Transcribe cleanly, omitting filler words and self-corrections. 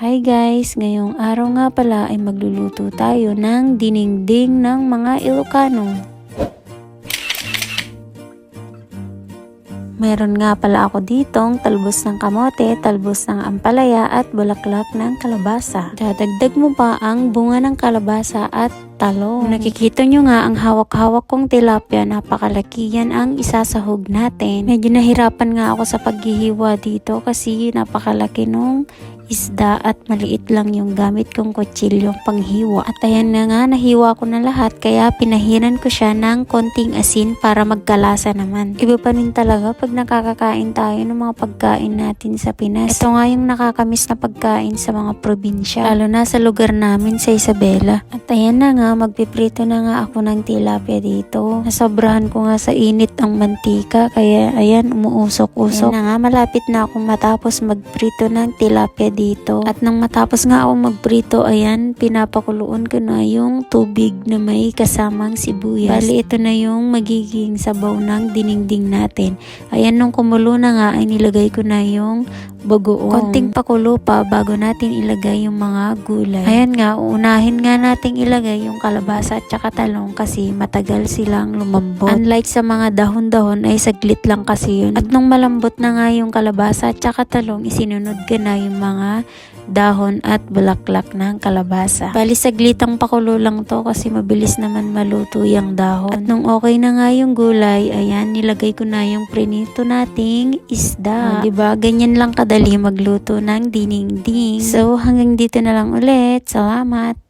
Hi guys! Ngayong araw nga pala ay magluluto tayo ng dinengdeng ng mga Ilocano. Meron nga pala ako ditong talbos ng kamote, talbos ng ampalaya at bulaklak ng kalabasa. Dadagdag mo pa ang bunga ng kalabasa at talong. Kung nakikita nyo nga ang hawak-hawak kong tilapia, napakalaki yan ang isasahog natin. Medyo nahirapan nga ako sa paghihiwa dito kasi napakalaki nung isda at maliit lang yung gamit kong kutsilyong panghiwa. At ayan na nga, nahiwa ko na lahat kaya pinahiran ko siya ng konting asin para magkalasa naman. Iba pa rin talaga pag nakakakain tayo ng mga pagkain natin sa Pinas. Ito nga yung nakakamiss na pagkain sa mga probinsya, lalo na sa lugar namin sa Isabela. At ayan na nga, magpiprito na nga ako ng tilapia dito. Nasobrahan ko nga sa init ang mantika kaya ayan, umuusok-usok. Ayan na nga, malapit na akong matapos magprito ng tilapia dito. At nang matapos nga ako magprito, ayan, pinapakuluan ko na yung tubig na may kasamang sibuyas. Bali, ito na yung magiging sabaw ng dinengdeng natin. Ayan, nung kumulo na nga, ay nilagay ko na yung bagoong. Konting pakulo pa bago natin ilagay yung mga gulay. Ayan nga, uunahin nga natin ilagay yung kalabasa at saka talong kasi matagal silang lumambot. Unlike sa mga dahon-dahon ay saglit lang kasi yun. At nung malambot na nga yung kalabasa at saka talong, isinunod ko na yung mga dahon at bulaklak ng kalabasa. Bali, saglitang pakulo lang to kasi mabilis naman maluto yung dahon. At nung okay na nga yung gulay, ayan, nilagay ko na yung prinito nating isda. Diba? Ganyan lang kadali magluto ng dinengdeng. So, hanggang dito na lang ulit. Salamat!